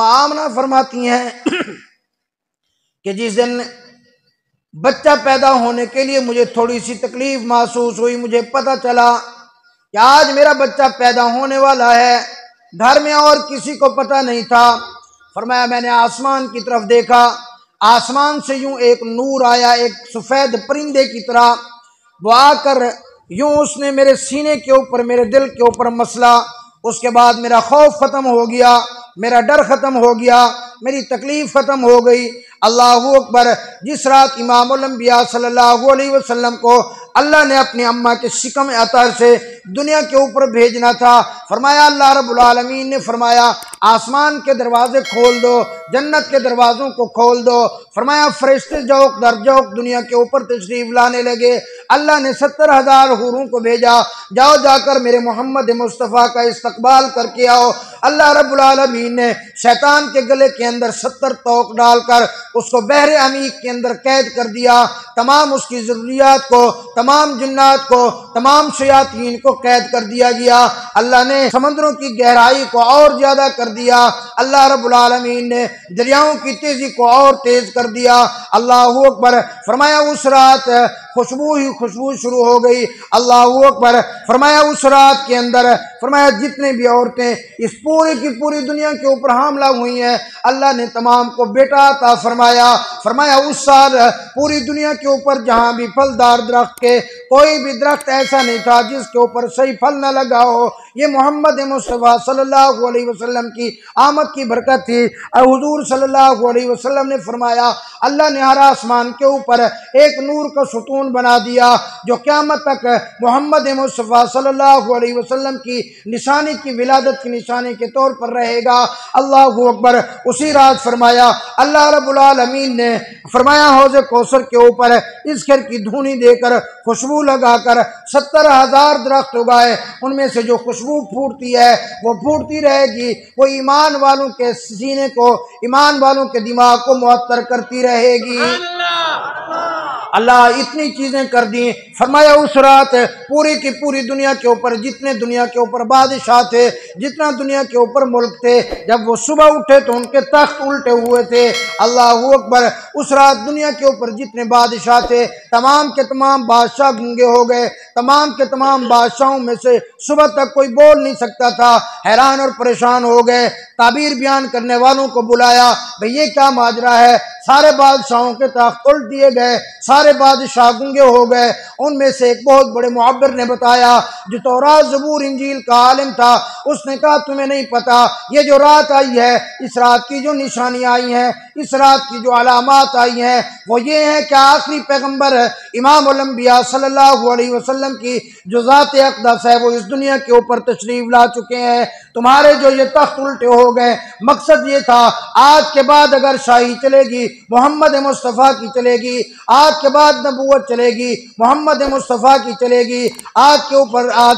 आमना फरमाती हैं कि जिस दिन बच्चा पैदा होने के लिए मुझे थोड़ी सी तकलीफ महसूस हुई, मुझे पता चला कि आज मेरा बच्चा पैदा होने वाला है, घर में और किसी को पता नहीं था। फरमाया मैंने आसमान की तरफ देखा, आसमान से यूं एक नूर आया, एक सफ़ेद परिंदे की तरह। वो आकर यूं उसने मेरे सीने के ऊपर, मेरे दिल के ऊपर मसला। उसके बाद मेरा खौफ ख़त्म हो गया, मेरा डर ख़त्म हो गया, मेरी तकलीफ़ ख़त्म हो गई। अल्लाहू अकबर। जिस रात इमामुल अंबिया सल्लल्लाहु अलैहि वसल्लम को अल्लाह ने अपनी अम्मा के शिकम अतर से दुनिया के ऊपर भेजना था, फरमाया अल्लाह रब्बुल आलमीन ने फरमाया आसमान के दरवाजे खोल दो, जन्नत के दरवाज़ों को खोल दो। फरमाया फरिश्ते जौक दर जौक दुनिया के ऊपर तशरीफ़ लाने लगे। अल्लाह ने 70,000 हूरों को भेजा, जाओ जाकर मेरे मोहम्मद मुस्तफ़ा का इस्तकबाल करके आओ। अल्लाह रब्बुल आलमीन ने शैतान के गले के अंदर 70 तोक डालकर उसको बहरे अमीक के अंदर कैद कर दिया। तमाम उसकी ज़रूरियात को, तमाम जिन्नात को, तमाम शयातीन को कैद कर दिया गया। अल्लाह ने समंदरों की गहराई को और ज़्यादा कर दिया। अल्लाह रब्बुल आलमीन ने दरियाओं की तेज़ी को और तेज़ कर दिया। अल्लाहू अकबर। फरमाया उस रात खुशबू ही खुशबू शुरू हो गई। अल्लाहू अकबर। फरमाया उस रात के अंदर फरमाया जितने भी औरतें इस पूरी की पूरी दुनिया के ऊपर हमला हुई हैं, अल्लाह ने तमाम को बेटा अता फरमाया। फरमाया उस साल पूरी दुनिया के ऊपर जहाँ भी फलदार दरख्त के कोई भी दरख्त ऐसा नहीं था जिसके ऊपर सही फल न लगा हो। ये मोहम्मद मुस्तफ़ा सल्लल्लाहु अलैहि वसल्लम की आमद की बरकत थी। हुजूर सल्लल्लाहु अलैहि वसल्लम ने फरमाया अल्लाह ने हर आसमान के ऊपर एक नूर का सुतून बना दिया जो क़यामत तक मोहम्मद मुस्तफ़ा सल्लल्लाहु अलैहि वसल्लम की निशानी की विलादत की निशानी के तौर पर रहेगा। अल्लाहु अकबर। उसी रात फरमाया अल्लाह रब्बुल आलमीन ने फरमाया हौज़ कौसर के ऊपर इस खैर की धूनी देकर खुशबू लगाकर 70,000 दरख्त उगाए। उनमें से जो खुशबू फूटती है वो फूटती रहेगी, वो ईमान वालों के सीने को, ईमान वालों के दिमाग को मुअत्तर करती रहेगी। अल्लाह इतनी चीज़ें कर दी। फरमाया उस रात पूरी की पूरी दुनिया के ऊपर जितने दुनिया के ऊपर बादशाह थे, जितना दुनिया के ऊपर मुल्क थे, जब वो सुबह उठे तो उनके तख्त उल्टे हुए थे। अल्लाहू अकबर। उस रात दुनिया के ऊपर जितने बादशाह थे तमाम के तमाम बादशाह गूंगे हो गए। तमाम के तमाम बादशाहों में से सुबह तक कोई बोल नहीं सकता था, हैरान और परेशान हो गए। ताबीर बयान करने वालों को बुलाया, भाई ये क्या माजरा है? सारे बादशाहों के तख्त उल्ट दिए गए, सारे बादशाह गूंगे हो गए। उनमें से एक बहुत बड़े मुअब्बिर ने बताया जो तौरात ज़बूर इंजील का आलिम था, उसने कहा तुम्हें नहीं पता ये जो रात आई है, इस रात की जो निशानियाँ आई हैं, इस रात की जो अलामात आई हैं वो ये हैं कि आखिरी पैगम्बर इमामुल अंबिया सल्लल्लाहु अलैहि वसल्लम की जो ज़ात अक़दस है वो इस दुनिया के ऊपर तशरीफ़ ला चुके हैं। तुम्हारे जो ये तख्त उल्टे हो गए, मकसद ये था आज के बाद अगर शाही चलेगी मोहम्मद मुस्तफ़ा की चलेगी, आज के बाद नबूवत चलेगी मोहम्मद मुस्तफ़ा की चलेगी, आज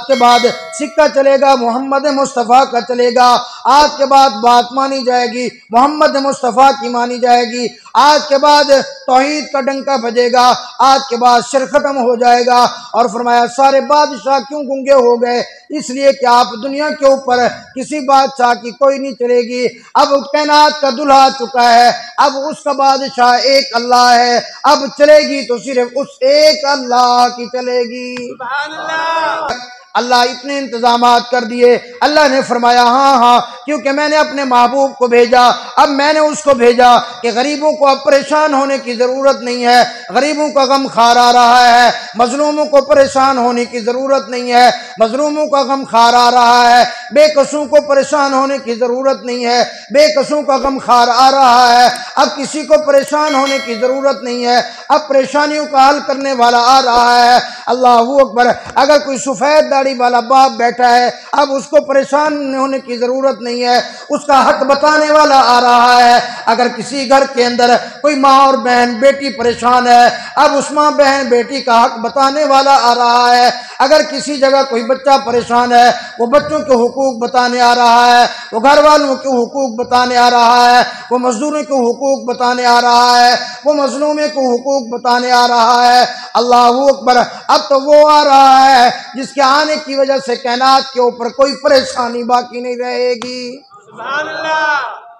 के बाद सिक्का चलेगा मोहम्मद मुस्तफ़ा का चलेगा, आज के बाद बात मानी जाएगी मोहम्मद मुस्तफ़ा की मानी जाएगी, आज के बाद तौहीद का डंका बजेगा, आज के बाद शिर्क खत्म हो जाएगा। और फरमाया सारे बादशाह क्यों गूंगे हो गए? इसलिए कि आप दुनिया के ऊपर किसी बादशाह की कोई नहीं चलेगी। अब कायनात का दुल्हा आ चुका है, अब उसका बादशाह एक अल्लाह है, अब चलेगी तो सिर्फ उस एक अल्लाह की चलेगी। सुभान अल्लाह। अल्लाह इतने इंतजामात कर दिए। अल्लाह ने फरमाया हाँ हाँ, क्योंकि मैंने अपने महबूब को भेजा, अब मैंने उसको भेजा कि गरीबों को अब परेशान होने की ज़रूरत नहीं है, गरीबों का गम खार आ रहा है, मजलूमों को परेशान होने की ज़रूरत नहीं है, मजलूमों का गम खार आ रहा है, बेकसूं को परेशान होने की ज़रूरत नहीं है, बेकसूं का गम खार आ रहा है। अब किसी को परेशान होने की ज़रूरत नहीं है, अब परेशानियों का हल करने वाला आ रहा है। अल्लाहू अकबर। अगर कोई सफ़ेद दाढ़ी वाला बाप बैठा है, अब उसको परेशान होने की ज़रूरत नहीं है, उसका हक बताने वाला आ रहा है। अगर किसी घर के अंदर कोई माँ और बहन बेटी परेशान है, अब उस माँ बहन बेटी का हक बताने वाला आ रहा है। अगर किसी जगह कोई बच्चा परेशान है, वो बच्चों के हुकूक बताने आ रहा है, वो घर वालों के हुकूक बताने आ रहा है, वो मजदूरों के हुकूक बताने आ रहा है, वो मजलूमे को हुकूक बताने आ रहा है। अल्लाहू अकबर। अब तो वो आ रहा है जिसके आने की वजह से कायनात के ऊपर कोई परेशानी बाकी नहीं रहेगी। सुभान अल्लाह।